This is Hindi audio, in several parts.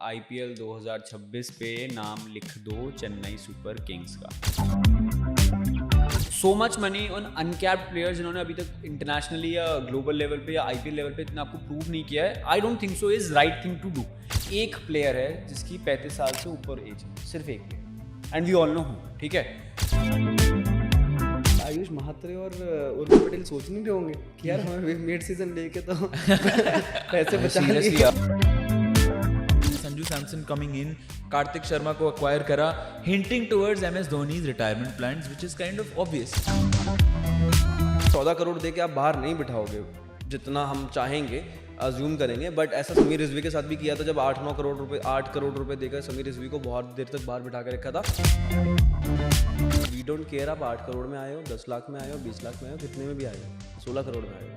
आईपीएल 2026 पे नाम लिख दो चेन्नई सुपर किंग्स का। सो much money on uncapped players जिन्होंने अभी तक इंटरनेशनली या ग्लोबल लेवल पे या आईपीएल लेवल पे इतना आपको प्रूव नहीं किया है। I don't think so is right thing to do. एक प्लेयर है जिसकी 35 साल से ऊपर एज है, सिर्फ एक player, and we all know who, ठीक है। आयुष महात्रे और उर्विल पटेल सोच नहीं रहे होंगे कि यार हमें मिड सीजन लेके तो पैसे बचा लिए। संजू सैमसन कमिंग इन, कार्तिक शर्मा को अक्वायर करा, hinting towards MS Dhoni's retirement plans, which is kind of obvious. 14 crore दे के आप बाहर नहीं बिठाओगे जितना हम चाहेंगे, अज्यूम करेंगे, बट ऐसा समीर रिजवी के साथ भी किया था जब 8 करोड़ रुपए देकर समीर रिजवी को बहुत देर तक बाहर बिठा के रखा था। वी डोंट केयर आप 8 करोड़ में आए हो, 10 लाख में आए हो, 20 लाख में आए हो, कितने में भी आए हो, 16 करोड़ में आए हो।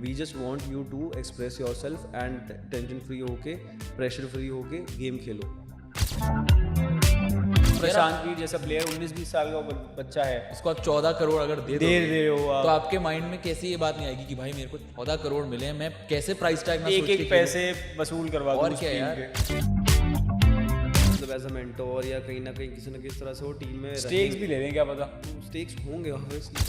We just want you to express yourself and tension free होके, प्रेशर फ्री होके गेम खेलो। प्रशांत वीर जैसा प्लेयर 19-20 साल का बच्चा है, उसको आप 14 करोड़ अगर दे रहे हो तो आपके माइंड में कैसे ये बात नहीं आएगी कि भाई मेरे को 14 करोड़ मिले हैं, मैं कैसे प्राइस टैग ना सोच के एक पैसे वसूल करवा दूं और क्या यार। मतलब एज अ मेंटोर या कहीं ना कहीं किसी न किसी तरह से वो टीम में स्टेक्स भी ले लें, क्या पता स्टेक्स होंगे ऑब्वियसली।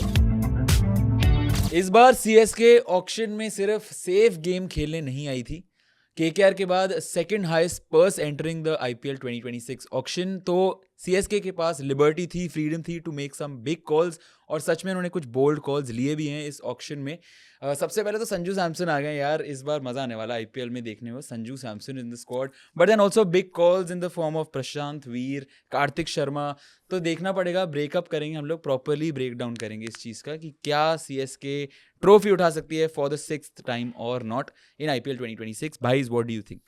इस बार सीएसके ऑक्शन में सिर्फ सेफ गेम खेलने नहीं आई थी। केकेआर के बाद second highest purse entering the IPL 2026 auction. तो सीएसके के पास लिबर्टी थी, फ्रीडम थी to make some big calls, और सच में उन्होंने कुछ बोल्ड कॉल्स लिए भी हैं इस ऑक्शन में। सबसे पहले तो संजू सैमसन आ गए यार, इस बार मजा आने वाला आईपीएल में देखने में, Sanju Samson in the squad, but then also big calls in the form of Prashant Veer, Kartik Sharma. तो देखना पड़ेगा, ब्रेकअप करेंगे हम लोग, प्रॉपरली ब्रेक डाउन करेंगे इस चीज़ का कि क्या सीएसके ट्रॉफी उठा सकती है फॉर द 6th टाइम और नॉट इन आईपीएल 2026। भाई व्हाट डू यू थिंक?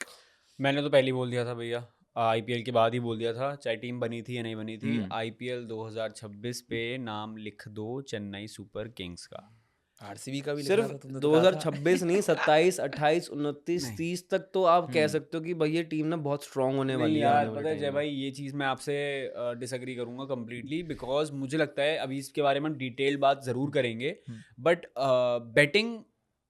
मैंने तो पहले ही बोल दिया था भैया, आईपीएल के बाद ही बोल दिया था, चाहे टीम बनी थी या नहीं बनी थी, आईपीएल 2026 पे नाम लिख दो चेन्नई सुपर किंग्स का। आरसीबी का भी सिर्फ 2026 नहीं, 27, 28, 29, 30 तक तो आप कह सकते हो कि भाई ये टीम ना बहुत स्ट्रांग होने वाली है। यार पता है जय भाई, ये चीज़ मैं आपसे डिसएग्री करूंगा कम्प्लीटली, बिकॉज मुझे लगता है अभी इसके बारे में डिटेल बात ज़रूर करेंगे, but betting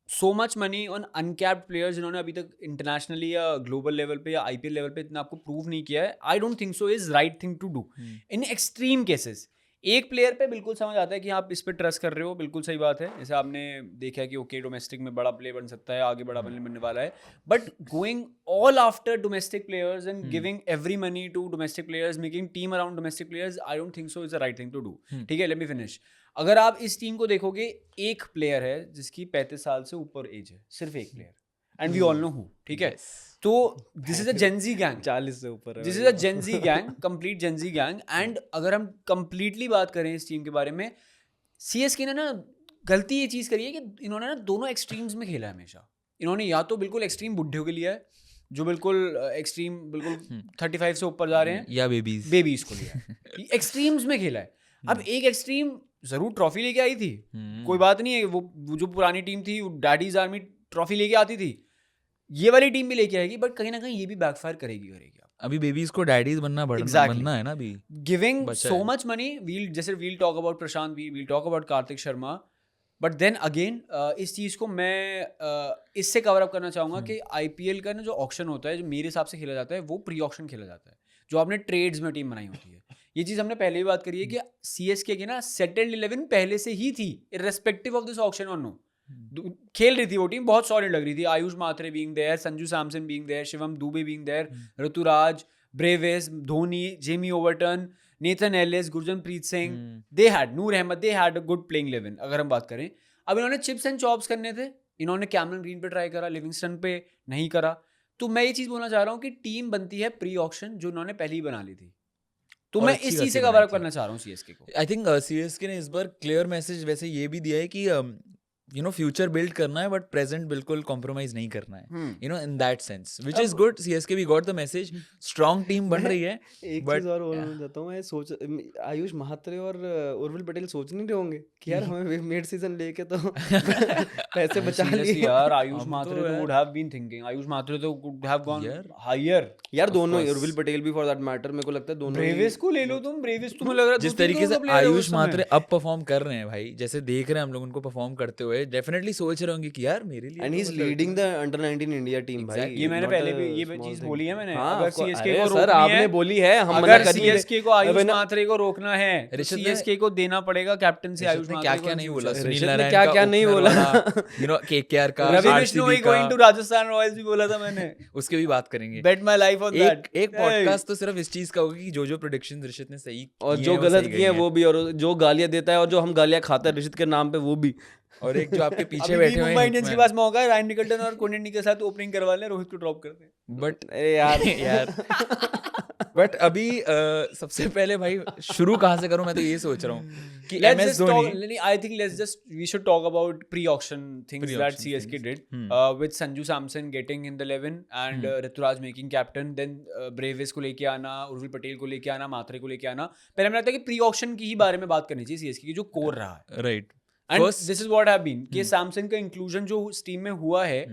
so much money on uncapped players जिन्होंने अभी तक इंटरनेशनली या ग्लोबल लेवल पे या आईपीएल लेवल पे इतना आपको प्रूव नहीं किया है, I don't think so is right thing to do in extreme cases. एक प्लेयर पे बिल्कुल समझ आता है कि आप इस पे ट्रस्ट कर रहे हो, बिल्कुल सही बात है, जैसे आपने देखा है कि ओके डोमेस्टिक में बड़ा प्लेयर बन सकता है, आगे बड़ा प्लेयर बनने वाला है, but going all after domestic players and giving every money to domestic players, making team around domestic players, I don't think so is the right thing to do. ठीक है, लेट मी फिनिश। अगर आप इस टीम को देखोगे, एक प्लेयर है जिसकी 35 साल से ऊपर एज है, सिर्फ एक player, and we all know who, ठीक है। तो this is a Gen Z gang, 40 से ऊपर, this is a Gen Z gang, complete Gen Z gang. And अगर हम कंप्लीटली बात करें इस टीम के बारे में, सीएसके ने ना गलती ये चीज़ करी है कि इन्होंने ना दोनों एक्सट्रीम्स में खेला है हमेशा। इन्होंने या तो बिल्कुल एक्सट्रीम बुढ़ियों के लिया है, जो बिल्कुल एक्सट्रीम बिल्कुल 35 से ऊपर जा रहे हैं, या बेबीज को लिया है, एक्सट्रीम्स में खेला है। अब एक एक्सट्रीम जरूर ट्रॉफी लेके आई थी, कोई बात नहीं है, वो जो पुरानी टीम थी, डैडीज आर्मी ट्रॉफी लेके आती थी, ये वाली टीम भी लेके आएगी, बट कहीं ना कहीं ये भी बैकफायर करेगी। अभी बेबीज को डैडीज बनना बनना है ना अभी, giving so much money. We'll talk about Prashant, we'll talk about Kartik Sharma, but then again इस चीज़ को मैं इससे कवर अप करना चाहूँगा कि आईपीएल का ना जो ऑक्शन होता है, जो मेरे हिसाब से खेला जाता है, वो प्री ऑक्शन खेला जाता है, जो आपने ट्रेड्स में टीम बनाई होती है। ये चीज़ हमने पहले भी बात करी है कि सीएसके की ना सेटल्ड 11 पहले से ही थी, इररेस्पेक्टिव ऑफ दिस ऑक्शन और नो, खेल रही थी वो टीम, बहुत सॉलिड लग रही थी। Ayush Mhatre being there, Sanju Samson being there, Shivam Dube being there, Ruturaj, Brevis, Dhoni, Jamie Overton, Nathan Ellis, Gurjanpreet Singh, they had Noor Ahmad, they had a good playing 11 अगर हम बात करें। अब इन्होंने चिप्स एंड चॉप्स करने थे, इन्होंने कैमरन ग्रीन पे ट्राई करा, लिविंगस्टन पे नहीं करा। तो मैं ये चीज़ बोलना चाह रहा हूँ कि टीम बनती है प्री ऑक्शन, जो इन्होंने पहले ही बना ली थी। तो मैं इस चीज़ से कवर अप करना चाह रहा हूँ सीएसके को। आई थिंक सीएसके ने इस बार क्लियर मैसेज वैसे ये भी दिया है कि फ्यूचर बिल्ड करना है, बट प्रेजेंट बिल्कुल कॉम्प्रोमाइज नहीं करना है, in that sense, which is good. CSK we got the message, strong team बन रही है। एक चीज और बोलना चाहता हूँ, मैं सोच आयुष महात्रे और उर्विल पटेल सोच नहीं रहे होंगे कि यार हमें मिड सीजन लेके तो पैसे बचा लिए यार। आयुष मात्रे तो would have been thinking, Ayush Mhatre तो वुड हैव गॉन हायर यार, दोनों ही, उर्विल पटेल भी फॉर दैट मैटर, मेरे को लगता है दोनों। ब्रेविस को ले लो तुम, ब्रेविस तुम्हें लग रहा है जिस तरीके से आयुष मात्रे अब परफॉर्म कर रहे हैं भाई, जैसे देख रहे हैं हम लोग उनको परफॉर्म करते हुए, हुए डेफिनेटली सोच रहे होंगे कि यार मेरे लिए and he is leading the under 19 India team भाई. ये मैंने not पहले a भी ये small चीज thing. बोली है मैंने. हाँ, अगर of course. सीएसके अरे को सर रोकनी आपने है, बोली है, हम मना अगर कर नहीं रहे. सीएसके को आयुष मैंने- मात्रे को रोकना है तो ऋषित ने- सीएसके को देना पड़ेगा कैप्टन से आयुष ऋषित ने मात्रे क्या को क्या in नहीं future. बोला, ऋषित सुनील ने नारायण क्या का क्या नहीं opener बोला. वाला, you know, KKR का, रवि RCB बिश्नोई का, गोइंग टू राजस्थान रॉयल्स भी बोला था मैंने. उसके भी बात करेंगे. बेट माय लाइफ ऑन दैट. एक पॉडकास्ट तो सिर्फ इस चीज का होगा कि जो प्रेडिक्शन ऋषित ने सही और किए जो हैं, वो गलत सही किए गई हैं हैं. वो भी, और जो गालियां देता है और जो हम गालियां खाते हैं ऋषित के नाम पे वो भी. और एक जो आपके पीछे अभी बैठे भी हुए मुंबई इंडियंस के हिटमैन. पास मौका है रायन निकल्टन और कोंडनी के साथ ओपनिंग करवा लें, रोहित को ड्रॉप कर दें. बट अरे यार यार बट अभी सबसे पहले भाई शुरू कहाँ से करूं, मैं तो ये सोच रहा हूँ कि Let's MS just talk. Dhoni. I think we should talk about pre-auction things that Pre-auction CSK things. did with Sanju Samson getting in the 11 and Rituraj making captain, then Braves को लेके आना, उर्विल पटेल को लेके आना, मात्रे को लेके आना. पहले मुझे लगता है कि pre-auction की ही बारे में बात करनी चाहिए CSK की, जो कोर रहा है. Right. And this is what have been कि सैमसन का इंक्लूजन जो इस टीम में हुआ है,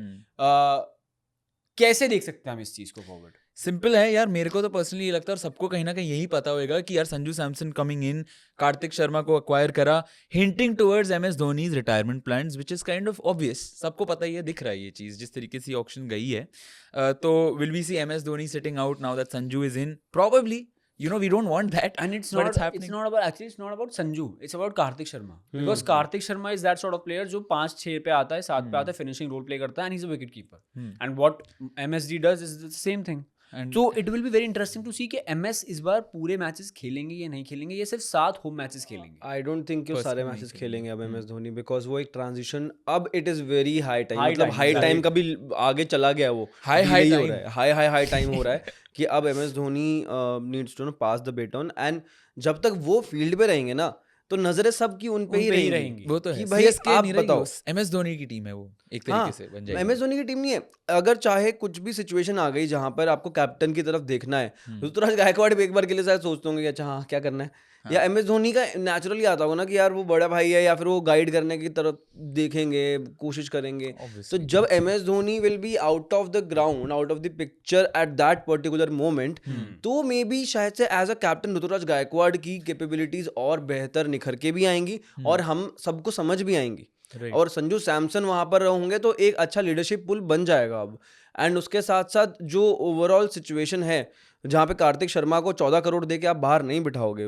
कैसे देख सकते हैं हम इस चीज को फॉरवर्ड? सिंपल है यार, मेरे को तो पर्सनली ये लगता है और सबको कहीं ना कहीं यही पता होगा कि यार संजू सैमसन कमिंग इन, कार्तिक शर्मा को अक्वायर करा, hinting towards MS Dhoni's retirement plans, which is kind of obvious. सबको पता ही है, दिख रहा है ये चीज जिस तरीके से ऑक्शन गई है. तो will we see MS Dhoni sitting out now that Sanju is in? Probably. You know, we don't want that. And it's but not. it's happening. It's not about Sanju. It's about Kartik Sharma. Because Kartik Sharma is that sort of player जो 5-6 पे आता है, 7 पे आता है, finishing role play करता है, and he's a wicket keeper. And what MSD does is the same thing. And So it will be very interesting to see कि MS इस बार पूरे मैचेस खेलेंगे या नहीं खेलेंगे, ये सिर्फ 7 होम मैचेस खेलेंगे. आई डोंट थिंक कि वो सारे Personally मैचेस नहीं खेलेंगे अब MS धोनी, बिकॉज वो एक ट्रांजिशन, अब it is very high time, High मतलब time, हाई टाइम right. का भी आगे चला गया, वो High delay हो time. रहा है, हाई टाइम हो रहा है कि अब MS Dhoni needs to pass the baton. And जब तक वो फील्ड पे रहेंगे ना तो नजरें सबकी उन पे ही रहेंगी. वो तो कि है. भाई CSK आप नहीं रहेगी, बताओ. वो MS धोनी की टीम है, वो एक तरीके से बन जाएगी. MS धोनी की टीम नहीं है. अगर चाहे कुछ भी सिचुएशन आ गई जहां पर आपको कैप्टन की तरफ देखना है, ऋतुराज गायकवाड़ भी एक बार के लिए शायद सोचते होंगे कि अच्छा हाँ क्या करना है. या MS धोनी का नेचुरली आता होगा ना कि यार वो बड़ा भाई है, या फिर वो गाइड करने की तरफ देखेंगे, कोशिश करेंगे. तो जब MS Dhoni will be out of the ground, out of the picture at that particular moment, तो मे बी शायद से as a captain Ruturaj Gaikwad की कैपेबिलिटीज और बेहतर निखर के भी आएंगी और हम सबको समझ भी आएंगी. Right. और संजू सैमसन वहां पर होंगे तो एक अच्छा लीडरशिप पुल बन जाएगा अब. एंड उसके साथ साथ जो ओवरऑल सिचुएशन है जहाँ पे कार्तिक शर्मा को 14 करोड़ दे के आप बाहर नहीं बिठाओगे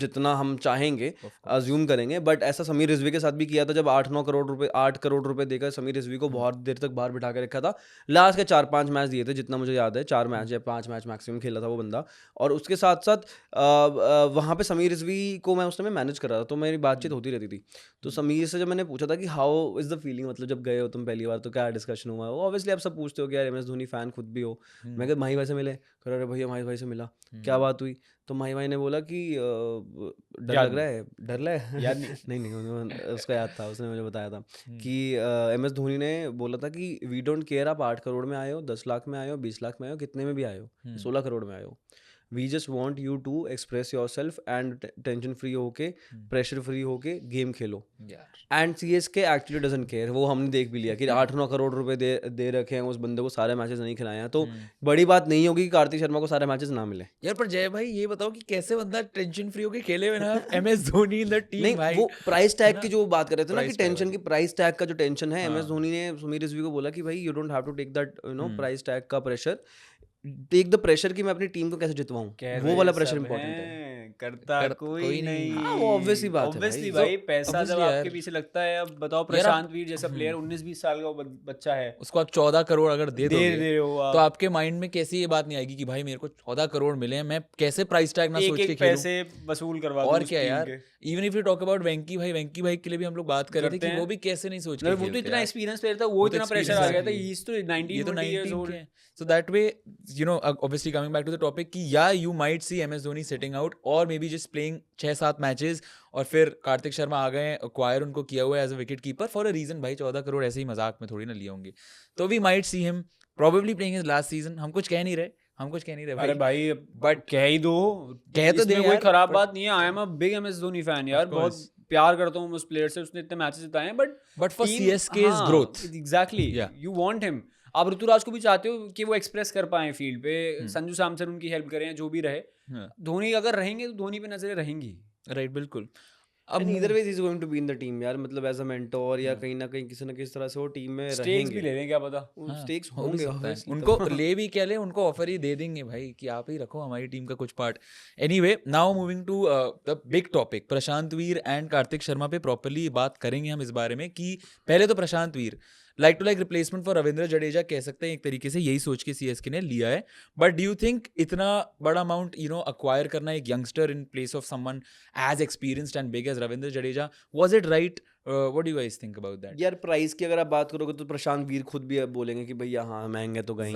जितना हम चाहेंगे, अज्यूम करेंगे. बट ऐसा समीर रिजवी के साथ भी किया था जब 8 करोड़ रुपए देकर समीर रिजवी को बहुत देर तक बाहर बिठा के रखा था. लास्ट के 4-5 मैच दिए थे जितना मुझे याद है, 4 मैच या 5 मैच मैक्सिमम खेला था वो बंदा. और उसके साथ साथ वहाँ पे समीर रिजवी को मैं उस समय मैनेज कर रहा था, तो मेरी बातचीत होती रहती थी. तो समीर से जब मैंने पूछा था कि हाउ इज द फीलिंग, मतलब जब गए हो तुम पहली बार तो क्या डिस्कशन हुआ, वो ऑब्वियसली आप सब पूछते हो कि यार MS धोनी फैन खुद भी हो. मैं कहा माही भाई से मिले, कह रहे भैया माही भाई से मिला, क्या बात हुई. तो माही भाई ने बोला कि डर लग रहा है, डर लगा है. याद नहीं. नहीं उसको याद था, उसने मुझे बताया था कि MS धोनी ने बोला था कि वी डोंट केयर आप 8 करोड़ में आए हो, 10 लाख में आए हो, 20 लाख में आए हो, कितने में भी आए हो, 16 करोड़ में आए हो, we just want you to express yourself and tension free होके, प्रेशर फ्री होके गेम खेलो. And CSK actually doesn't care. वो हमने देख भी लिया कि 8-9 करोड़ रुपए दे रखे हैं उस बंदे को, सारे मैचेस नहीं खिलाए हैं. तो बड़ी बात नहीं होगी कि कार्तिक शर्मा को सारे मैचेस ना मिले. यार पर जय भाई ये बताओ कि कैसे बंदा टेंशन फ्री होके खेले बिना MS Dhoni in the team नहीं, भाई. वो प्राइस टैग की जो बात कर रहे थे ना कि Price tag टेंशन की, प्राइस टैग का जो टेंशन है, MS धोनी ने समीर रिजवी को बोला कि भाई you don't have to take that price tag का प्रेशर, टेक द प्रेशर कि मैं अपनी टीम को कैसे जितवाऊं, वो वाला प्रेशर इंपॉर्टेंट है. करता कोई नहीं. हाँ, वो obvious ही बात है Obviously भाई. भाई, पैसा जब obviously आपके यार. पीछे लगता है, अब बताओ प्रशांत वीर जैसा प्लेयर 19-20 साल का वो बच्चा है, उसको आप 14 करोड़ अगर दे दे दोगे रहे हो तो आपके माइंड में कैसी ये बात नहीं आएगी कि भाई मेरे को 14 करोड़ मिले हैं, मैं कैसे प्राइस टैग ना सोच के एक खेलूं. पैसे वसूल करवा दूं और उस क्या टीम यार, के. Even if you talk about Venky भाई के लिए भी हम लोग बात कर रहे थे करते कि हैं. वो भी कैसे नहीं सोच के वो तो खेलते इतना यार. एक्सपीरियंस प्लेयर था, वो तो इतना प्रेशर आ गया था. experience ही इज तो 19 ये तो 20 years 19 old. के हैं. So that way, you know, obviously coming back to the topic कि या you might see MS Dhoni sitting out और maybe just playing 6-7 मैचेस और फिर कार्तिक शर्मा आ गए, acquire उनको किया हुआ है as a wicket keeper for a reason. भाई 14 करोड़ ऐसे ही मजाक में थोड़ी ना लिए होंगे. तो we might see him probably playing his last season. हम कुछ कह नहीं रहे अरे भाई बट कह ही दो, कह तो दे इसमें कोई यार, खराब but- बात नहीं है. I am a big MS Dhoni fan यार, बहुत प्यार करता हूँ उस प्लेयर से, उसने इतने मैचेस जिताए हैं. But for CSK's growth. Exactly, Yeah. You want him. आप ऋतुराज को भी चाहते हो कि वो एक्सप्रेस कर पाए फील्ड पे, संजू सैमसन उनकी हेल्प करें, जो भी रहे. हाँ. धोनी अगर रहेंगे तो धोनी पे नजरें रहेंगी. राइट, बिल्कुल. And either ways he's going to be in the team यार, मतलब as a mentor या कहीं ना कहीं किसी ना किसी तरह से वो टीम में स्टेक्स रहेंगे। भी ले लें क्या पता। स्टेक्स हो भी होंगे सकता है। obviously, उनको ले भी क्या ले, उनको ऑफर ही दे देंगे भाई कि आप ही रखो हमारी टीम का कुछ part. Anyway, now moving to the big topic, Prashant Veer and Kartik Sharma पे प्रॉपर्ली बात करेंगे हम इस बारे में कि पहले तो Prashant Veer like to like replacement for Ravindra Jadeja कह सकते हैं एक तरीके से, यही सोच के सीएसके ने लिया है। बट डू यू थिंक इतना बड़ा अमाउंट अक्वायर करना एक youngster in place of someone as experienced and big as Ravindra Jadeja, was it right? What do you guys think about that? यार प्राइस की अगर आप बात करोगे तो प्रशांत वीर खुद भी अब बोलेंगे कि भैया हाँ महंगे तो गए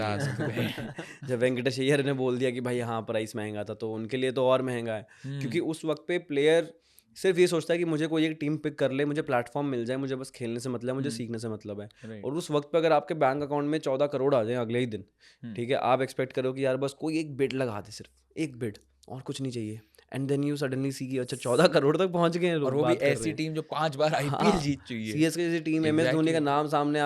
जब वेंकटेश अय्यर ने बोल दिया कि भाई हाँ प्राइस महंगा था, तो उनके लिए तो और महंगा है। क्योंकि उस वक्त पे प्लेयर सिर्फ ये सोचता है कि मुझे कोई एक टीम पिक कर ले, मुझे प्लेटफॉर्म मिल जाए, मुझे बस खेलने से मतलब है, मुझे सीखने से मतलब है। और उस वक्त पे अगर आपके बैंक अकाउंट में 14 करोड़ आ जाए अगले ही दिन, ठीक है, आप एक्सपेक्ट करो कि यार बस कोई एक बिड लगा दे, सिर्फ एक बिड और कुछ नहीं चाहिए, एंड देन यू सडनली सी कि अच्छा 14 करोड़ तक पहुंच गए हैं लोग, और वो भी बात कर रहे ऐसी हैं। टीम जो 5 बार आईपीएल जीत चुकी है। सीएसके जैसी टीम, एमएस धोनी का नाम सामने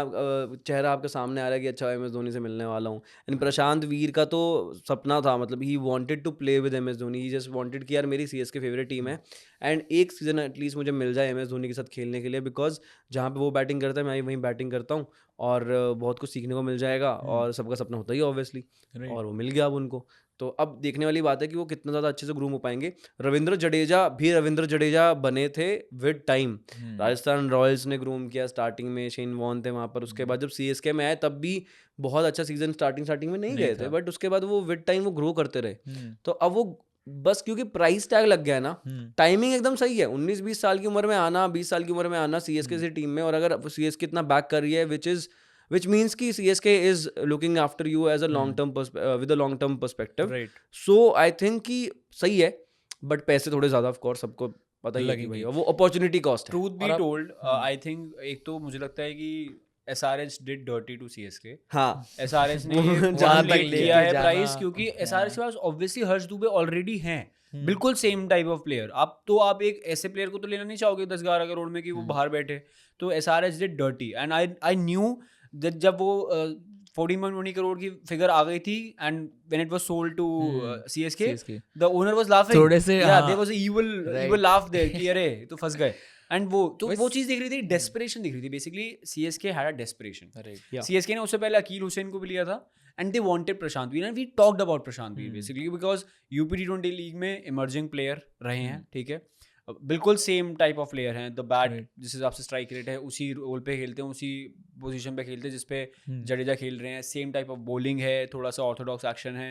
चेहरा आपके सामने आ रहा है कि अच्छा एमएस धोनी से मिलने वाला हूँ। एंड प्रशांत वीर का तो सपना था, मतलब he wanted to play with MS Dhoni, he just wanted कि यार मेरी सीएसके फेवरेट टीम है एंड एक सीजन एटलीस्ट मुझे मिल जाए एमएस धोनी के साथ खेलने के लिए, बिकॉज जहाँ पे वो बैटिंग करता है मैं वहीं बैटिंग करता हूँ और बहुत कुछ सीखने को मिल जाएगा और सबका सपना होता ही ऑब्वियसली, और वो मिल गया अब उनको। तो अब देखने वाली बात है कि वो कितना ज़्यादा अच्छे से ग्रूम हो पाएंगे। रविंद्र जडेजा बने थे विद टाइम। राजस्थान रॉयल्स ने ग्रूम किया स्टार्टिंग में, शेन वॉर्न थे वहाँ पर, उसके बाद जब सीएसके में आए तब भी बहुत अच्छा सीजन स्टार्टिंग में नहीं गए थे, बट उसके बाद वो विद टाइम वो ग्रो करते रहे। तो अब वो बस क्योंकि प्राइस टैग लग गया है ना, टाइमिंग एकदम सही है, 19-20 साल की उम्र में आना, 20 साल की उम्र में आना सीएसके से टीम में, और अगर सीएसके इतना बैक कर रही है which means कि CSK is looking after you as a long term with a long term perspective, Right. so I think कि सही है, but पैसे थोड़े ज़्यादा of course सबको पता ही है कि भाई वो अपॉर्चुनिटी कॉस्ट है। Truth be told, I think एक तो मुझे लगता है कि SRH did dirty to CSK। हाँ, SRH ने जहाँ तक लेके किया है प्राइस, क्योंकि SRH के पास ऑब्वियसली हर्ष दुबे ऑलरेडी हैं, बिल्कुल सेम टाइप ऑफ प्लेयर। आप एक ऐसे प्लेयर को तो लेना नहीं चाहोगे 10-11 करोड़ में कि वो बाहर बैठे, तो SRH did dirty and I knew जब वो 14.20 करोड़ की फिगर आ गई थी and when it was sold to CSK the owner was laughing, थोड़े से there was a evil laugh there कि अरे तो फंस गए। एंड वो चीज दिख रही थी, डेस्परेशन दिख रही थी basically. CSK had a desperation. CSK ने उससे पहले अकील हुसैन को भी लिया था and they wanted Prashant Veer, and we talked about Prashant Veer basically because UP T20 league में इमर्जिंग प्लेयर रहे हैं, ठीक है, बिल्कुल सेम टाइप ऑफ प्लेयर हैं। द बैट जिस हिसाब से स्ट्राइक रेट है उसी रोल पे खेलते हैं, उसी पोजीशन पे खेलते हैं जिस पे जडेजा खेल रहे हैं। सेम टाइप ऑफ बॉलिंग है, थोड़ा सा ऑर्थोडॉक्स एक्शन है,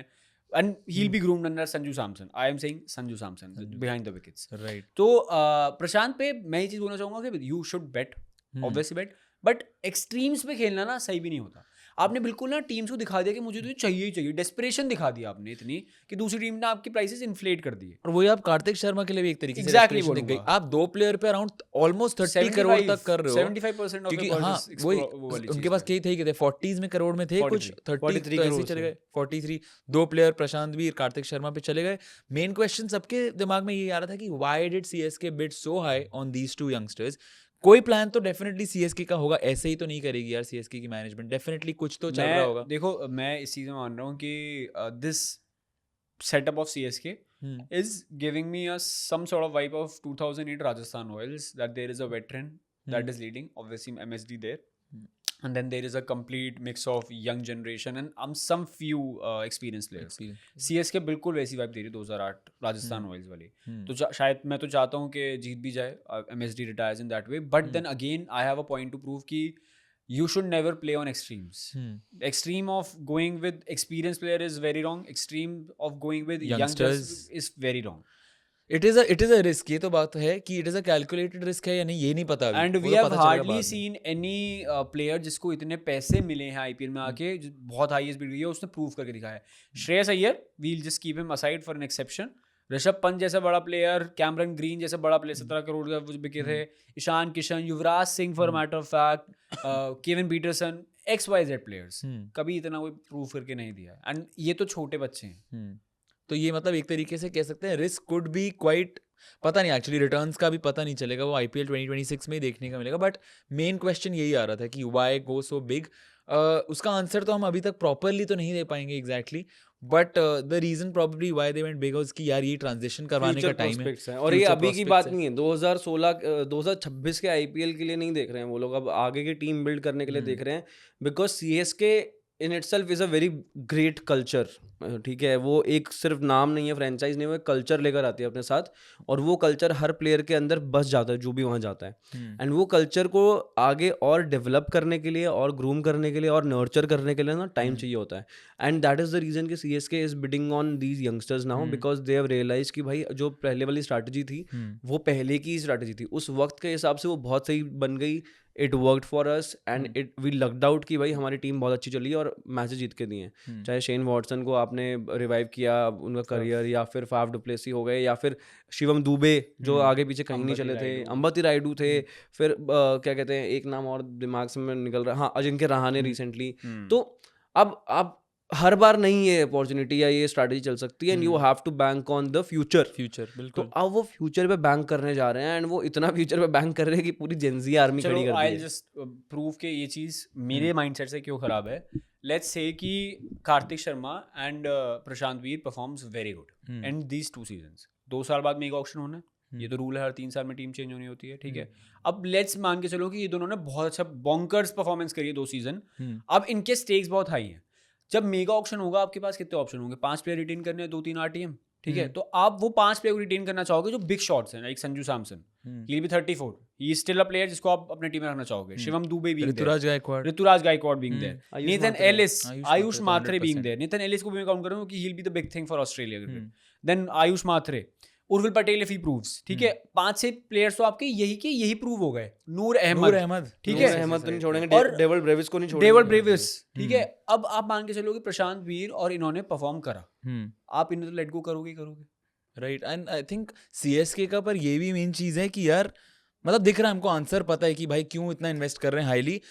and he will be groomed under Sanju Samson. I am saying Sanju Samson behind the wickets, right. तो प्रशांत पे मैं ये चीज़ बोलना चाहूँगा कि you should bet, obviously bet, but extremes पे खेलना ना सही भी नहीं होता। आपने बिल्कुल ना टीम्स को दिखा दिया कि मुझे तो चाहिए ही चाहिए, डेस्परेशन दिखा दिया आपने इतनी कि दूसरी टीम ने आपकी प्राइसेस इन्फ्लेट कर दिए। और वही आप कार्तिक शर्मा के लिए भी एक तरीके से Exactly desperation दिख गई। आप 2 प्लेयर पे अराउंड ऑलमोस्ट 30 करोड़ तक कर रहे हो, 75% ऑफ क्योंकि हाँ वही उनके पास कई थे 40s में करोड़ में थे, कुछ 30 तो ऐसे चले गए, 43 2 प्लेयर प्रशांत वीर कार्तिक शर्मा पे चले गए। मेन क्वेश्चन सबके दिमाग में ये आ रहा था कि why did CSK bid so high on these 2 youngsters. कोई प्लान तो डेफिनेटली CSK का होगा, ऐसे ही तो नहीं करेगी यार CSK की मैनेजमेंट, डेफिनेटली कुछ तो चल रहा होगा। देखो मैं इस चीज़ में मान रहा हूँ कि this setup of CSK is giving me some sort of vibe of 2008 Rajasthan Royals, that there is a veteran that is leading, obviously MSD there, and then there is a complete mix of young generation and some few experienced players. CSK बिल्कुल वैसी वाइब दे रही 2008 राजस्थान रॉयल्स वाली। तो शायद मैं तो चाहता हूँ कि जीत भी जाए, MSD retires in that way, but then again I have a point to prove कि you should never play on extremes. Extreme of going with experienced player is very wrong. Extreme of going with youngsters is very wrong. It is a risk, ये तो बात है कि it is a calculated risk है या नहीं ये नहीं पता अभी। And we have hardly seen any player जिसको इतने पैसे मिले हैं IPL में आके, बहुत हाईएस्ट बिड गई है, उसने प्रूव करके दिखाया है। Shreyas Iyer, we'll just keep him aside for an exception. Rishabh Pant जैसा बड़ा प्लेयर, कैमरन ग्रीन जैसा बड़ा प्लेयर 17 करोड़ का बिके थे, Ishan Kishan, Yuvraj Singh for matter of fact, Kevin Pietersen, XYZ players, कभी इतना कोई प्रूव करके नहीं दिया। एंड ये तो छोटे बच्चे हैं। तो ये मतलब एक तरीके से कह सकते हैं रिस्क कुड बी क्वाइट, पता नहीं एक्चुअली रिटर्न्स का भी पता नहीं चलेगा, वो IPL 2026 में ही देखने का मिलेगा। बट मेन क्वेश्चन यही आ रहा था कि व्हाई गो सो बिग। उसका आंसर तो हम अभी तक प्रॉपरली तो नहीं दे पाएंगे exactly, but the reason probably why they went because कि यार ये ट्रांजिशन करवाने का फ्यूचर टाइम है। प्रोस्पेक्ट्स हैं और ये Future अभी की prospects बात है। नहीं है, 2026 के आईपीएल के लिए नहीं देख रहे हैं वो लोग, अब आगे की टीम बिल्ड करने के लिए देख रहे हैं, because CSK in itself is a very great culture. ठीक है, वो एक सिर्फ नाम नहीं है, फ्रेंचाइज नहीं है, वो एक कल्चर लेकर आती है अपने साथ, और वो कल्चर हर प्लेयर के अंदर बस जाता है जो भी वहाँ जाता है। एंड वो कल्चर को आगे और डेवलप करने के लिए और ग्रूम करने के लिए और नर्चर करने के लिए ना टाइम चाहिए होता है। And that is the reason कि CSK is bidding on these youngsters now, because they have realize कि भाई जो पहले वाली स्ट्रैटेजी थी वो पहले की स्ट्रैटेजी थी, उस वक्त के हिसाब से वो बहुत सही बन गई, it worked for us and it we lucked out कि भाई हमारी टीम बहुत अच्छी चली है और मैचेस जीत के दिए हैं। चाहे शेन वॉटसन को आपने रिवाइव किया उनका करियर, या फिर फाफ डुप्लेसी हो गए, या फिर शिवम दुबे जो आगे पीछे कहीं नहीं चले थे, अंबती रायडू थे, फिर क्या कहते हैं एक नाम और दिमाग से में निकल रहा, हाँ अजिंक्य रहाणे रिसेंटली। तो अब आप हर बार नहीं ये अपॉर्चुनिटी या ये स्ट्रैटेजी चल सकती है, and you have to bank on the future. Future तो बिल्कुल। अब वो फ्यूचर पे बैंक करने जा रहे हैं, एंड वो इतना फ्यूचर पे बैंक कर रहे हैं कि पूरी जेनजी आर्मी खड़ी चलो कर आई दी है। जस्ट प्रूव के ये चीज़ मेरे माइंडसेट से क्यों खराब है। लेट्स से कि Kartik Sharma and Prashant Veer performs very good and these 2 seasons, 2 साल बाद मेगा ऑक्शन होना है, ये तो रूल है, हर 3 साल में टीम चेंज होनी होती है, ठीक है। अब लेट्स मान के चलो कि ये दोनों ने बहुत अच्छा बॉन्कर्स परफॉर्मेंस करी है 2 सीजन, अब इनके स्टेक्स बहुत हाई हैं। जब मेगा ऑक्शन होगा आपके पास कितने ऑप्शन होंगे, 5 प्लेयर रिटेन करने हैं, 2-3 आरटीएम, ठीक है। तो आप वो 5 प्लेयर को रिटेन करना चाहोगे जो बिग शॉट्स हैं, like Sanju Samson, he will be 34, he is still a player जिसको आप अपने टीम में रखना चाहोगे। Shivam Dube being there, Ruturaj Gaikwad being there, Nathan Ellis, Ayush Mhatre being there. Nathan Ellis को भी मैं काउंट करूंगा कि he will be the big thing for Australia cricket. Then Ayush Mhatre, Urvil Patel if he proves, ठीक है। 5-6 प्लेयर्स तो आपके यही प्रूव हो गए। नूर अहमद, ठीक है, अहमद तो नहीं छोड़ेंगे, और डेविड ब्रेविस को नहीं छोड़ेंगे, डेविड ब्रेविस, ठीक है। अब आप मान के चलो कि प्रशांत वीर और इन्होंने परफॉर्म करा, आप इन्हें तो लेट गो करोगे ही करोगे, right. And I think CSK का पर ये भी मेन चीज है कि यार मतलब दिख रहा है हमको, आंसर पता है कि भाई क्यों इतना इन्वेस्ट कर रहे हैं हाईली,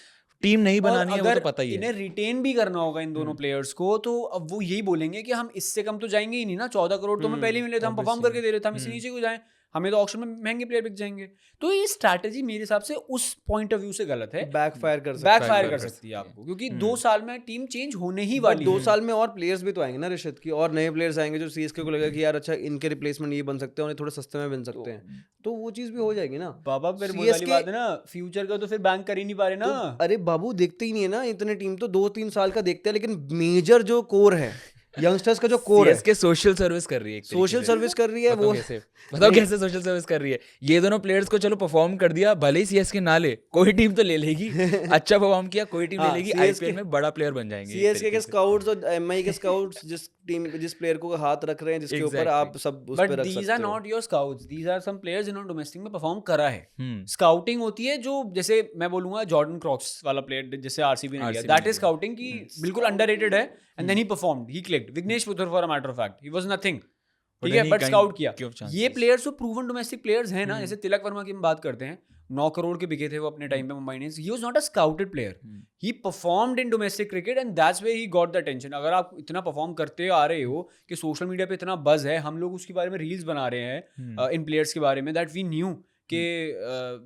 टीम नहीं बनानी है वो तो पता ही है। इन्हें रिटेन भी करना होगा इन दोनों प्लेयर्स को, तो अब वो यही बोलेंगे कि हम इससे कम तो जाएंगे ही नहीं ना। 14 करोड़ तो हमें पहले ही मिले थे, हम परफॉर्म करके दे रहे थे, हम इससे नीचे क्यों जाएं, हमें तो ऑक्शन में महंगे प्लेयर बिक जाएंगे। तो ये स्ट्रैटेजी मेरे हिसाब से उस पॉइंट ऑफ व्यू से गलत है, बैकफायर कर सकती है आपको, क्योंकि 2 साल में टीम चेंज होने ही वाली है। 2 साल में और प्लेयर्स भी तो आएंगे ना ऋषित की, और नए प्लेयर्स आएंगे जो सीएसके को लगेगा कि यार अच्छा इनके रिप्लेसमेंट ये बन सकते हैं और ये थोड़े सस्ते में बन सकते हैं, तो वो चीज भी हो जाएगी ना। बाबा फिर वो वाली बात है ना, फ्यूचर का तो फिर बैंक कर ही नहीं पा रहे ना। अरे बाबू देखते ही नहीं है ना इतने टीम, तो 2-3 साल का देखते हैं, लेकिन मेजर जो कोर है यंगस्टर्स का, जो कोर है, सीएसके सोशल सर्विस कर रही है, सोशल सर्विस कर रही है। वो बताओ कैसे सोशल सर्विस कर रही है। ये दोनों प्लेयर्स को चलो परफॉर्म कर दिया, भले ही सीएसके ना ले, कोई टीम तो ले लेगी। अच्छा परफॉर्म किया कोई टीम ले लेगी, आईपीएल में बड़ा प्लेयर बन जाएंगे। सीएसके के स्काउट्स और एमआई के स्काउट्स जिस प्लेयर को हाथ रख रहे हैं, जिसके ऊपर आप सब उस पे रख सकते हो। But these are not your scouts, these are some players जिन्होंने डोमेस्टिक में परफॉर्म करा है। स्काउटिंग होती है जो, जैसे मैं बोलूंगा जॉर्डन क्रॉक्स वाला प्लेयर जिसे आरसीबी ने लिया, दैट इज स्काउटिंग की बिल्कुल अंडररेटेड है, and then he performed, he clicked. Vignesh Puthur for a matter of fact, he was nothing, ठीक है, बट स्काउट किया। ये प्लेयर्स जो प्रूवन डोमेस्टिक प्लेयर्स हैं ना, जैसे तिलक वर्मा की हम बात करते हैं, 9 करोड़ के बिके थे वो अपने टाइम पे Mumbai Indians. He was not a scouted player, he performed in domestic cricket and that's where he got the attention. अगर आप इतना परफॉर्म करते आ रहे हो कि सोशल मीडिया पे इतना बज है, हम लोग उसके बारे में रील्स बना रहे हैं इन प्लेयर्स के बारे में, दैट वी न्यू कि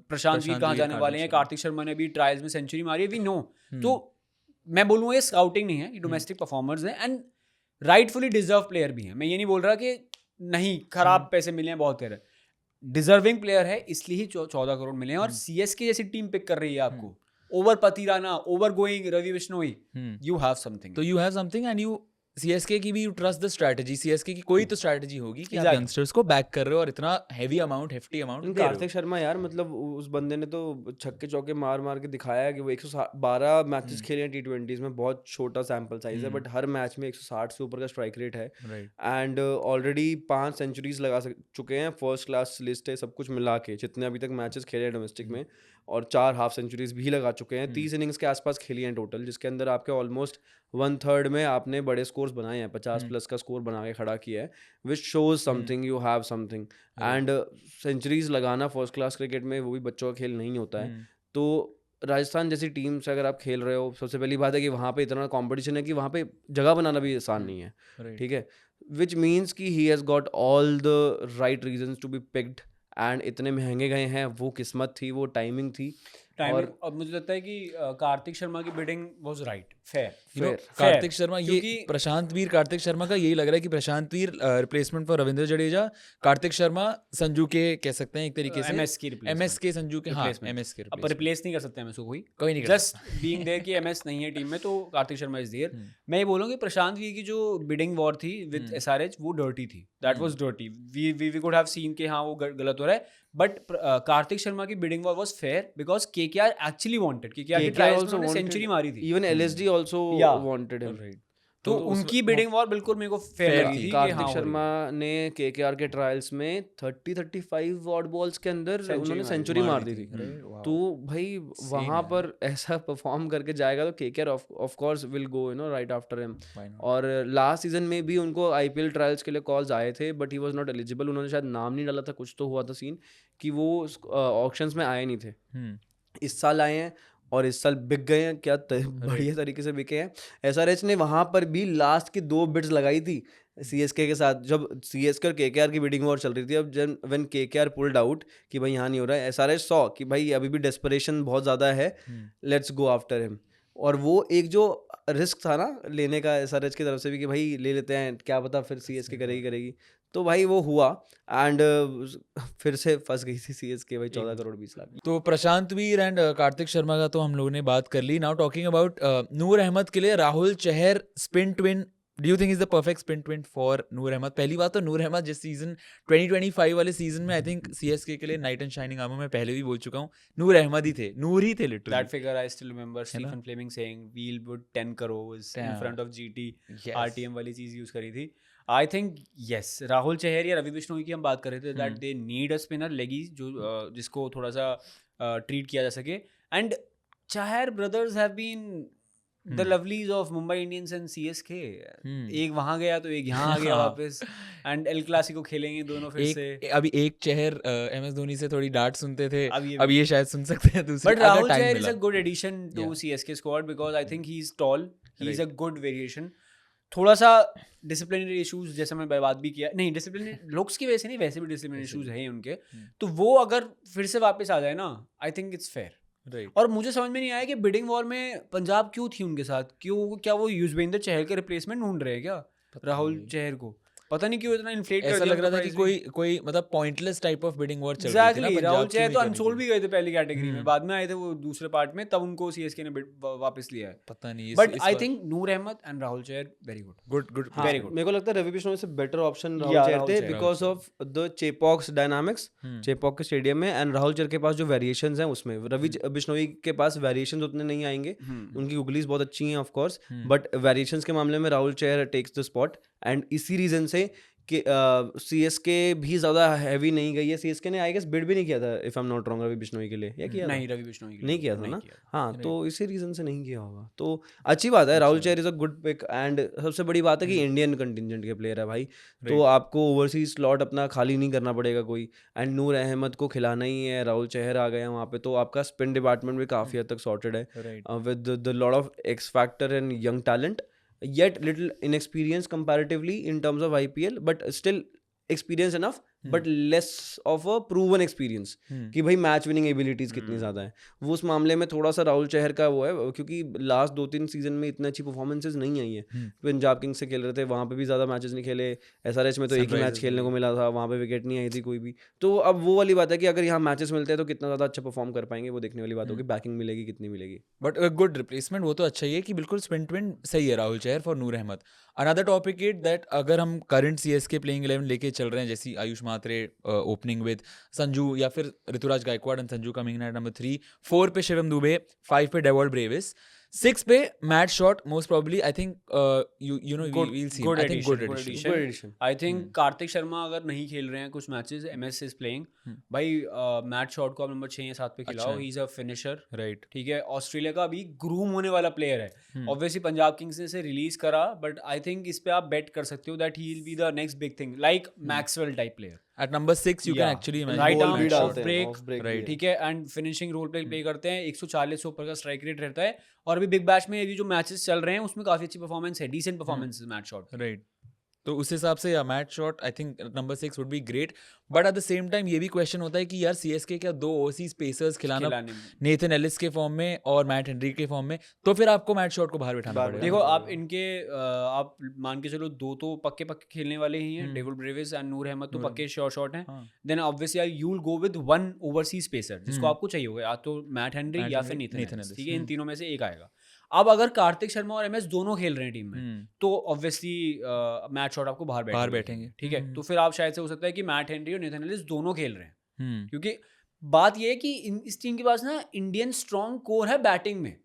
प्रशांत वीर कहाँ जाने वाले हैं, कार्तिक शर्मा ने भी ट्रायल्स में सेंचुरी मारी है, वी नो। तो मैं बोलूँगा ये स्काउटिंग नहीं है, ये डोमेस्टिक परफॉर्मर्स हैं एंड राइटफुली डिजर्व प्लेयर भी हैं। मैं ये नहीं बोल रहा कि नहीं खराब पैसे मिले हैं, बहुत कह रहे, डिजर्विंग प्लेयर है, इसलिए ही 14 करोड़ मिले हैं। और सीएसके जैसी टीम पिक कर रही है आपको, over Pathirana, over going Ravi Bishnoi, you have something. तो you have something and you CSK की भी you trust the strategy. CSK की कोई तो स्ट्रैटेजी होगी कि आप यंगस्टर्स को बैक कर रहे हो और इतना heavy amount, hefty amount. Kartik Sharma यार, मतलब उस बंदे ने तो छक्के चौके मार मार के दिखाया है कि वो 112 मैचेस खेले हैं T20s में, बहुत छोटा सैंपल साइज है, बट हर मैच में 160 से ऊपर का स्ट्राइक रेट है, एंड ऑलरेडी 5 सेंचुरीज लगा चुके हैं, फर्स्ट क्लास लिस्ट है सब कुछ मिला के, जितने अभी तक मैचेस खेले हैं डोमेस्टिक में, और 4 हाफ सेंचुरीज भी लगा चुके हैं। 30 इनिंग्स के आसपास खेली हैं टोटल, जिसके अंदर आपके ऑलमोस्ट 1/3 में आपने बड़े स्कोर्स बनाए हैं, 50 प्लस का स्कोर बना के खड़ा किया है, which shows something, you have something. And centuries लगाना फर्स्ट क्लास क्रिकेट में, वो भी बच्चों का खेल नहीं होता है। तो राजस्थान जैसी टीम से अगर आप खेल रहे हो, सबसे पहली बात है कि वहाँ पे इतना कंपटीशन है कि वहाँ पे जगह बनाना भी आसान नहीं है, ठीक है, विच मीन्स कि he has got all the right reasons to be picked, and इतने महंगे गए हैं, वो किस्मत थी, वो टाइमिंग थी, टाइमिंग, और मुझे लगता है कि कार्तिक शर्मा की bidding was right, fair. Kartik Sharma, ये क्योंकि प्रशांत वीर कार्तिक शर्मा का यही लग रहा है कि प्रशांत वीर रिप्लेसमेंट फॉर रविंद्र जडेजा, कार्तिक शर्मा संजू के कह सकते हैं एक तरीके से एमएस की एमएस के संजू के, हाँ replacement. एमएस के अब replacement. रिप्लेस नहीं कर सकते एमएस को कोई नहीं कर जस्ट बीइंग देयर कि एमएस नहीं है टीम में, तो कार्तिक शर्मा इज देयर। मैं ये बोलूंगा कि प्रशांत वी की जो बिडिंग वॉर थी विद एसआरएच वो डर्टी थी, that was dirty. We could have seen कि हाँ वो गलत हो रहा है, बट कार्तिक शर्मा की bidding war was fair because KKR actually wanted, KKR की ट्रायल्स में उन्होंने सेंचुरी मारी थी, even LSD also Yeah. Wanted him. तो उनकी बिडिंग वॉर बिल्कुल मेरे को फेयर fair लगी थी। थी कि कार्तिक हाँ शर्मा ने केकेआर के ट्रायल्स में 30-35 ऑड बॉल्स के अंदर उन्होंने सेंचुरी मार दी थी। तो भाई वहां पर ऐसा परफॉर्म करके जाएगा तो KKR of course will go right after him. और लास्ट सीजन में भी उनको आईपीएल ट्रायल्स के लिए कॉल्स आए थे but he was not eligible, उन्होंने शायद नाम नहीं डाला था, कुछ तो हुआ था सीन कि वो ऑक्शंस में आए नहीं थे। इस साल आए हैं और इस साल बिक गए हैं, क्या बढ़िया तरीके से बिके हैं। एसआरएच ने वहां पर भी लास्ट की 2 बिड्स लगाई थी सीएसके के साथ, जब सीएसके और केकेआर की बिडिंग वॉर चल रही थी। अब जब व्हेन केकेआर पुल्ड आउट कि भाई यहाँ नहीं हो रहा है, एसआरएच सॉ कि भाई अभी भी डेस्परेशन बहुत ज़्यादा है, लेट्स गो आफ्टर हिम। और वो एक जो रिस्क था ना लेने का एसआरएच की तरफ से भी कि भाई ले लेते हैं, क्या पता फिर सीएसके करेगी, तो भाई वो हुआ एंड फिर से फंस गई थी सीएसके भाई 14 करोड़ 20 लाख। तो प्रशांत वीर एंड कार्तिक शर्मा का तो हम लोगों ने बात कर ली। Now talking about Noor Ahmad के लिए Rahul Chahar spin twin, do you think is the perfect spin twin for Noor Ahmad? पहली बात तो नूर अहमद जिस सीजन 2025 वाले सीजन में आई थिंक सीएसके के लिए नाइट एंड शाइनिंग आर्मर में पहले भी बोल चुका हूँ, नूर अहमद ही थे, नूर ही थे literally. That figure I still remember Stephen Fleming saying we'll put 10 crores in front of GT, RTM वाली चीज यूज करी थी। I think yes, Rahul Chahar या रवि बिश्नोई की हम बात कर रहे थे, that they need a spinner leggies जो जिसको थोड़ा सा ट्रीट किया जा सके। And Chahar brothers have been the lovelies of Mumbai Indians and CSK. एक वहां गया तो एक यहाँ आ गया वापस, एंड एल क्लासिको खेलेंगे दोनों फिर से। अभी एक चहर एमएस धोनी से थोड़ी डांट सुनते थे, अब अब ये शायद सुन सकते हैं दूसरी, but Rahul Chahar is a good addition to CSK squad because I think he is tall, he is a good variation. थोड़ा सा डिसिप्लिनरी इश्यूज जैसे मैं बात भी किया, नहीं डिसिप्लिनरी लुक्स की वजह से नहीं, वैसे भी डिसिप्लिनरी इश्यूज हैं उनके, तो वो अगर फिर से वापस आ जाए ना, आई थिंक इट्स फेयर। और मुझे समझ में नहीं आया कि बिडिंग वॉर में पंजाब क्यों थी उनके साथ, क्यों, क्या वो युजवेंद्र चहल के रिप्लेसमेंट ढूंढ रहे हैं क्या राहुल चहर को? पता नहीं क्यों इतना इन्फ्लेट कर दिया। ऐसा लग रहा था कि कोई मतलब pointless type of bidding war चल रही थी ना। एग्जैक्टली, राहुल चहर तो अनसोल्ड भी गए थे पहली कैटेगरी में, बाद में आए थे वो दूसरे पार्ट में, तब उनको सीएसके ने वापस लिया है। पता नहीं, but I think Noor Ahmad and Rahul Chahar very good very good. मेरे को लगता है रवि बिश्नोई से बेटर ऑप्शन राहुल चहर थे because of the Chepauk's dynamics, Chepauk के स्टेडियम में, एंड राहुल चहर के पास जो वेरिएशंस हैं उसमें, रवि बिश्नोई के पास वेरिएशंस उतने नहीं आएंगे, उनकी गुगलीज बहुत अच्छी हैं ऑफ कोर्स, बट वेरिएशंस के मामले में Rahul Chahar takes the spot. And इसी रीजन से कि सीएसके भी ज़्यादा हैवी नहीं गई है। सीएसके ने आई गेस बिड भी नहीं किया था if I am not wrong Ravi Bishnoi के लिए, या किया नहीं, रवि बिश्नोई नहीं किया था ना, हाँ, तो इसी रीजन से नहीं किया होगा। तो अच्छी बात है, Rahul Chahar is a good pick. And सबसे बड़ी बात है कि इंडियन कंटिजेंट के प्लेयर है भाई, तो आपको ओवरसीज स्लॉट अपना खाली नहीं करना पड़ेगा कोई, एंड नूर अहमद को खिलाना ही है, राहुल चहर आ गया वहाँ पे, तो आपका स्पिन डिपार्टमेंट भी काफ़ी हद तक सॉर्टेड है with the lot of x factor and young talent, yet little inexperienced comparatively in terms of IPL, but still experienced enough, but less of a proven experience कि भाई मैच विनिंग एबिलिटीज कितनी ज़्यादा है। वो उस मामले में थोड़ा सा राहुल चहर का वो है, क्योंकि लास्ट 2-3 सीजन में इतनी अच्छी परफॉर्मेंसेज नहीं आई है। पंजाब किंग्स से खेल रहे थे, वहाँ पे भी ज़्यादा मैचेस नहीं खेले, एसआरएच में तो एक ही मैच खेलने को मिला था, वहाँ पे विकेट नहीं आई थी कोई भी। तो अब वो वाली बात है कि अगर यहाँ मैचेस मिलते हैं तो कितना ज़्यादा अच्छा परफॉर्म कर पाएंगे, वो देखने वाली बात होगी, बैकिंग मिलेगी कितनी मिलेगी। बट गुड रिप्लेसमेंट, वो तो अच्छा ही है कि बिल्कुल स्पिन ट्विन सही है Rahul Chahar for Noor Ahmad. Another topic it that अगर हम करंट सीएसके प्लेइंग 11 लेके चल रहे हैं, जैसी आयुष मात्रे ओपनिंग विद संजू, या फिर Ruturaj Gaikwad and Sanju coming in at number 3, 4 पे शिवम दुबे, 5 पे डेवॉल्ट ब्रेविस, 6 पे Matt Short most probably, I think you know we will see, I think good addition. I think Kartik Sharma अगर नहीं खेल रहे हैं कुछ मैचेस, एमएस इज प्लेइंग, भाई मैट शॉट को आप नंबर 6 या 7 पे खिलाओ, he is a finisher, right, ठीक है। ऑस्ट्रेलिया का अभी ग्रूम होने वाला प्लेयर है, ऑब्वियसली पंजाब किंग्स ने इसे रिलीज करा, बट आई थिंक इस पे आप बेट कर सकते हो that he will be the next big thing, like Maxwell type player. At number 6 you can actually imagine right goal arm match off shot. Break, right. ठीक है, एंड फिनिशिंग रोल प्ले करते हैं, 140 से ऊपर का स्ट्राइक रेट रहता है, और अभी बिग बैश में अभी जो मैचेस चल रहे हैं उसमें काफी अच्छी परफॉर्मेंस है, decent performance Matt Short, right. तो उस हिसाब से Matt Short I think number 6 would be great, but at the same time ये भी क्वेश्चन होता है कि यार सीएसके क्या 2 ओवरसीज पेसर्स खिलाना खिलाने में। नेथन एलिस के फॉर्म में और मैट हेनरी के फॉर्म में, तो फिर आपको मैट शॉट को बाहर बिठाना बाहर पड़ेगा। देखो आप इनके आप मान के चलो 2 तो पक्के खेलने वाले ही हैं, David Brevis and Noor Ahmad तो पक्के शॉट हैं। हाँ। Then obviously you will go with one overseas pacer जिसको आपको चाहिए होगा, या तो मैट हेनरी या फिर नेथन एलिस, ठीक है, इन तीनों में से एक आएगा। अब अगर कार्तिक शर्मा और एमएस दोनों खेल रहे हैं टीम में, तो ऑब्वियसली मैट शॉट आपको बाहर बैठेंगे, ठीक है। तो फिर आप शायद से हो सकता है कि मैट हेनरी और नेथन एलिस दोनों खेल रहे हैं, क्योंकि बात ये है कि इस टीम के पास ना इंडियन स्ट्रॉन्ग कोर है बैटिंग में,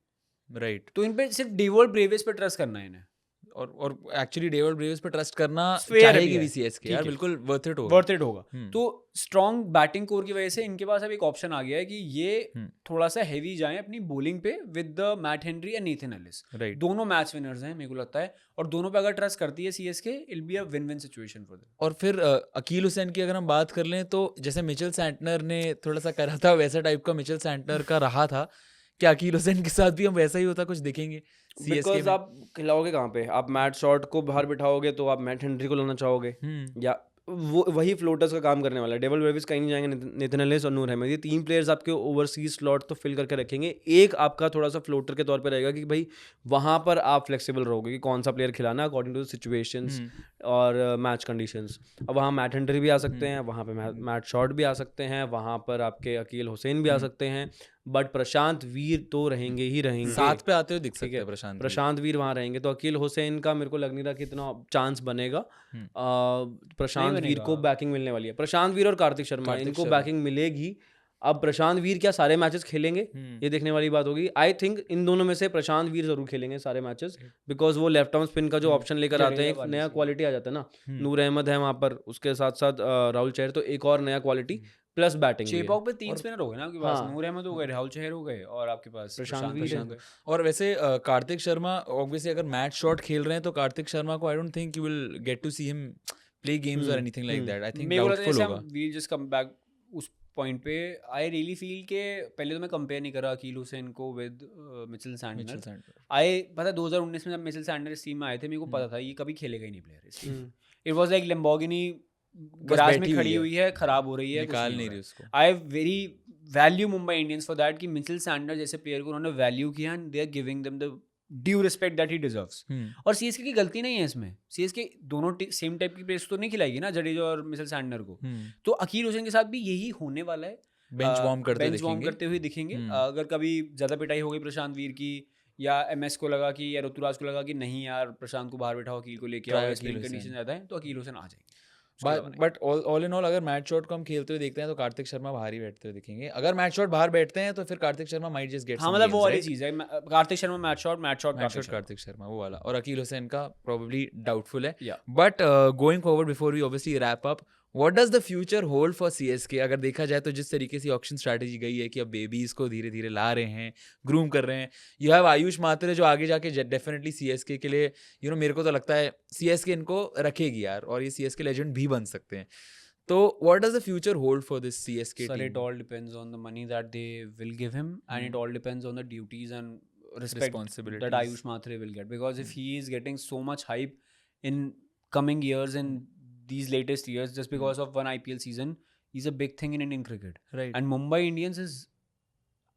राइट। तो इन पे सिर्फ डेविड ब्रेविस पे ट्रस्ट करना है इन्हें, और एक्चुअली डेविड ब्रेविस पे ट्रस्ट करना Fair चाहेगी भी है, भी सीएसके ठीक यार, है। बिल्कुल वर्थ इट होगा। तो स्ट्रॉन्ग बैटिंग कोर की वजह से इनके पास अब एक ऑप्शन आ गया है कि ये थोड़ा सा हैवी जाएं अपनी बॉलिंग पे with the Matt Henry and Nathan Ellis. Right. दोनों मैच विनर्स हैं मेरे को लगता है, और दोनों पे अगर ट्रस्ट करती है CSK, it be a win win situation for them. और फिर अकील हुसैन की अगर हम बात कर लें तो जैसे मिचेल सैंटनर ने थोड़ा सा करा था, वैसा टाइप का मिचेल सैंटनर का रहा था, क्या अकील हुसैन के साथ भी हम वैसा ही होता कुछ देखेंगे सीएसके बिकॉज में? आप खिलाओगे कहाँ पे? आप मैट शॉट को बाहर बिठाओगे तो आप मैट हेनरी को लाना चाहोगे, या वो वही फ्लोटर्स का काम करने वाला है। डेविड ब्रेविस कहीं नहीं जाएंगे, नेथन एलिस और नूर अहमद, ये 3 प्लेयर्स आपके ओवरसीज स्लॉट तो फिल करके रखेंगे। एक आपका थोड़ा सा फ्लोटर के तौर पे रहेगा कि भाई वहाँ पर आप फ्लेक्सिबल रहोगे कि कौन सा प्लेयर खिलाना अकॉर्डिंग टू द सिचुएशंस और मैच कंडीशंस। अब वहाँ मैट हेनरी भी आ सकते हैं, वहाँ पे मैट शॉट भी आ सकते हैं, वहाँ पर आपके अकील हुसैन भी आ सकते हैं, बट प्रशांत वीर तो रहेंगे ही रहेंगे। साथ पे आते हुए दिख ठीक सकते है, हैं प्रशांत वीर वहाँ रहेंगे, तो अकील हुसैन का मेरे को लग नहीं रहा कि इतना चांस बनेगा। प्रशांत वीर को बैकिंग मिलने वाली है, प्रशांत वीर और कार्तिक शर्मा इनको बैकिंग मिलेगी। अब प्रशांत वीर क्या सारे मैचेस खेलेंगे, ये देखने वाली बात होगी। आई थिंक इन दोनों में से प्रशांत वीर जरूर खेलेंगे सारे मैचेस, बिकॉज वो लेफ्ट आर्म स्पिन का जो ऑप्शन लेकर आते हैं, एक नया क्वालिटी आ जाता है ना। नूर अहमद है वहाँ पर, उसके साथ साथ राहुल चहर, तो एक और नया क्वालिटी प्लस बैटिंग। चेपॉक पे 3 स्पिनर हो गए ना आपके पास, नूर अहमद हो गए, राहुल चहर हो गए, और आपके पास प्रशांत वीर है। और वैसे कार्तिक शर्मा ऑब्वियसली अगर मैच शॉट खेल रहे हैं तो कार्तिक शर्मा को I don't think you will get to see him play games और anything like that. I think doubtful होगा। वी जस्ट कम बैक उस पॉइंट पे। आई रियली फील के पहले तो मैं कंपेयर नहीं कर रहा अकील हुसैन को विद मिचेल सैंटनर। आई पता 2019 में जब मिचेल सैंटनर इस टीम में आए थे, मेरे को पता था ये कभी खेलेगा ही नहीं प्लेयर इस team. It was like Lamborghini garage में खड़ी हुई है, खराब हो रही है, निकाल नहीं रही उसको। I very value Mumbai Indians for that कि मिचेल सैंटनर जैसे प्लेयर को उन्होंने वैल्यू किया and they are giving them the due respect that he deserves. और सीएसके की गलती नहीं है इसमें, सीएसके दोनों सेम टाइप की प्लेयर्स तो नहीं खिलाएगी ना, जडेजा और मिचेल सैंटनर को। तो अकील हुसैन के साथ भी यही होने वाला है, बेंच वार्म करते हुए दिखेंगे। अगर कभी ज़्यादा पिटाई हो गई प्रशांत वीर की, या एमएस को लगा कि, या ऋतुराज को लगा कि नहीं यार प्रशांत को बाहर बैठाओ, अकील को लेके आओ, स्पिन कंडीशन ज़्यादा है, तो अकील हुसैन आ जाएंगे। बट ऑल इन ऑल अगर मैच शॉट को हम खेलते हुए देखते हैं तो कार्तिक शर्मा बाहर ही बैठते हुए दिखेंगे। अगर मैच शॉट बाहर बैठते हैं तो फिर Kartik Sharma might just get, हाँ मतलब वो वाली चीज़ है, कार्तिक शर्मा मैच शॉट कार्तिक शर्मा वो वाला, और अकील हुसैन का प्रोबेबली डाउटफुल है। Yeah. But going forward before we obviously wrap up, what does the future hold for CSK? अगर देखा जाए तो जिस तरीके से ऑक्शन स्ट्रैटेजी गई है कि अब बेबीज को धीरे धीरे ला रहे हैं, ग्रूम कर रहे हैं, यू हैव आयुष मात्रे जो आगे जाके डेफिनेटली सीएसके के लिए मेरे को तो लगता है सीएसके इनको रखेगी यार, और ये सीएसके लेजेंड भी बन सकते हैं। तो what does the future hold for this CSK Sir, team? it all depends on the money that they will give him, and it all depends on the duties and responsibilities that Ayush Matre will get. Because if he is getting so much hype in coming years, in these latest years, just because of one IPL season, he's a big thing in Indian cricket. Right. And Mumbai Indians is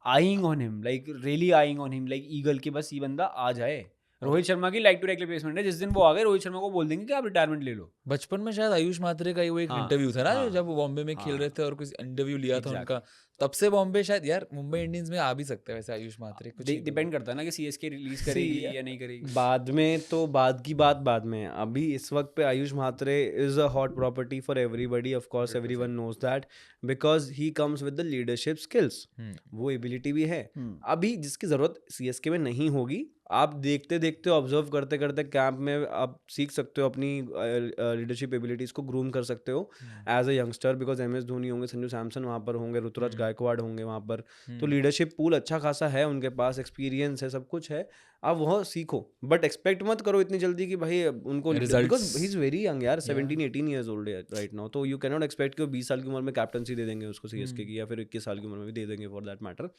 eyeing on him, like really eyeing on him, like eagle कि बस ये बंदा आ जाए। रोहित शर्मा की लाइक टू लाइक रिप्लेसमेंट है, जिस दिन वो आ गए रोहित शर्मा को बोल देंगे कि आप रिटायरमेंट ले लो। बचपन में शायद आयुष मात्रे का वो एक इंटरव्यू था ना, जब वो बॉम्बे में खेल रहे थे और कुछ इंटरव्यू लिया था उनका, तब से बॉम्बे शायद यार मुंबई इंडियंस में आ भी सकते हैं वैसे आयुष मात्रे। कुछ डिपेंड करता है ना कि सीएसके रिलीज करेगी या नहीं करेगी बाद में, तो बाद की बात बाद में। अभी इस वक्त पे Ayush Mhatre is a hot property for everybody, of course everyone knows that, because he comes with the leadership skills, वो एबिलिटी भी है अभी जिसकी जरूरत सीएसके में नहीं होगी। आप देखते देखते ऑब्जर्व करते करते कैंप में आप सीख सकते हो, अपनी लीडरशिप एबिलिटीज को ग्रूम कर सकते हो as a youngster, because MS Dhoni होंगे, संजू सैमसन वहाँ पर होंगे, ऋतुराज गायकवाड़ होंगे वहाँ पर, तो लीडरशिप पूल अच्छा खासा है उनके पास, एक्सपीरियंस है, सब कुछ है, आप वह सीखो। बट एक्सपेक्ट मत करो इतनी जल्दी कि भाई उनको, because he is very young यार, 17-18 ईयर्स ओल्ड राइट नाउ, तो यू कैन नॉट एक्सपेक्ट कि वो 20 साल की उम्र में कैप्टनसी दे देंगे उसको सीएसके की, या फिर 21 साल की उम्र में भी दे देंगे फॉर दैट मैटर।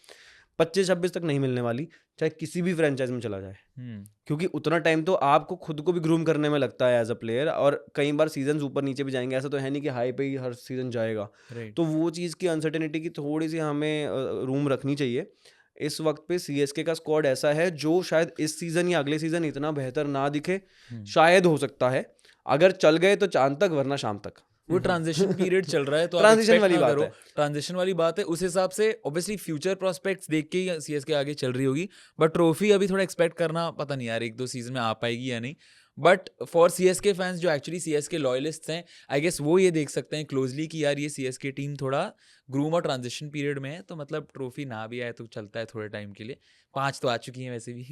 25-26 तक नहीं मिलने वाली, चाहे किसी भी फ्रेंचाइज में चला जाए, हम्म, क्योंकि उतना टाइम तो आपको खुद को भी ग्रूम करने में लगता है एज अ प्लेयर, और कई बार सीजन ऊपर नीचे भी जाएंगे, ऐसा तो है नहीं कि हाई पे ही हर सीजन जाएगा। राइट। तो वो चीज़ की अनसर्टेनिटी की थोड़ी सी हमें रूम रखनी चाहिए। इस वक्त पे सीएसके का स्क्वाड ऐसा है जो शायद इस सीजन या अगले सीजन इतना बेहतर ना दिखे, शायद हो सकता है अगर चल गए तो चांद तक, वरना शाम तक। वो ट्रांजिशन पीरियड चल रहा है तो Transition वाली बात है। ट्रांजिशन वाली बात है, उस हिसाब से ऑब्वियसली फ्यूचर प्रोस्पेक्ट्स देख के ही सीएसके आगे चल रही होगी, बट ट्रॉफी अभी थोड़ा एक्सपेक्ट करना, पता नहीं यार 1-2 सीजन में आ पाएगी या नहीं। बट फॉर सीएसके फैंस जो एक्चुअली सीएसके लॉयलिस्ट्स हैं, आई गेस वो ये देख सकते हैं क्लोजली कि यार ये सीएसके टीम थोड़ा ग्रूम और ट्रांजिशन पीरियड में है, तो मतलब ट्रॉफी ना भी आए तो चलता है थोड़े टाइम के लिए। 5 तो आ चुकी हैं वैसे भी,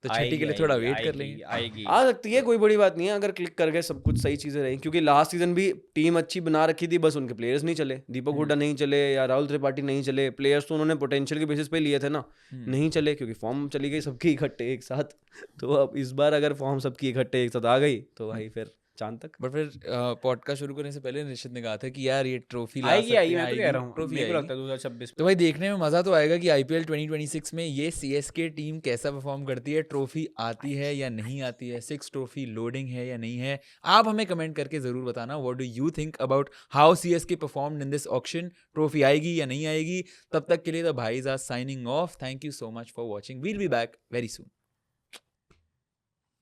तो छठी के लिए थोड़ा वेट कर लेंगे। आएगी। आ सकती है, कोई बड़ी बात नहीं है अगर क्लिक कर गए, सब कुछ सही चीज़ें रही, क्योंकि लास्ट सीजन भी टीम अच्छी बना रखी थी, बस उनके प्लेयर्स नहीं चले, दीपक हुड्डा नहीं चले या राहुल त्रिपाठी नहीं चले, प्लेयर्स तो उन्होंने पोटेंशियल के बेसिस पे लिए थे ना, नहीं चले क्योंकि फॉर्म चली गई सबकी इकट्ठे एक साथ। तो अब इस बार अगर फॉर्म सबकी इकट्ठे एक साथ आ गई तो भाई फिर चांद तक। बट फिर पॉडकास्ट शुरू करने से पहले निश्चित ने कहा था कि यार ये ट्रॉफी आएगी, मैं तो कह रहा हूँ, ट्रॉफी मेरे को आएगी। लगता है 2026 तो भाई देखने में मज़ा तो आएगा कि आईपीएल 2026 में ये सीएसके टीम कैसा परफॉर्म करती है, ट्रॉफी आती है या नहीं आती है, 6 ट्रॉफी लोडिंग है या नहीं है। आप हमें कमेंट करके ज़रूर बताना what do you think about how CSK performed in this auction, trophy आएगी या नहीं आएगी। तब तक के लिए द भाईज़ are signing off. Thank you so much for watching, we'll be back very soon.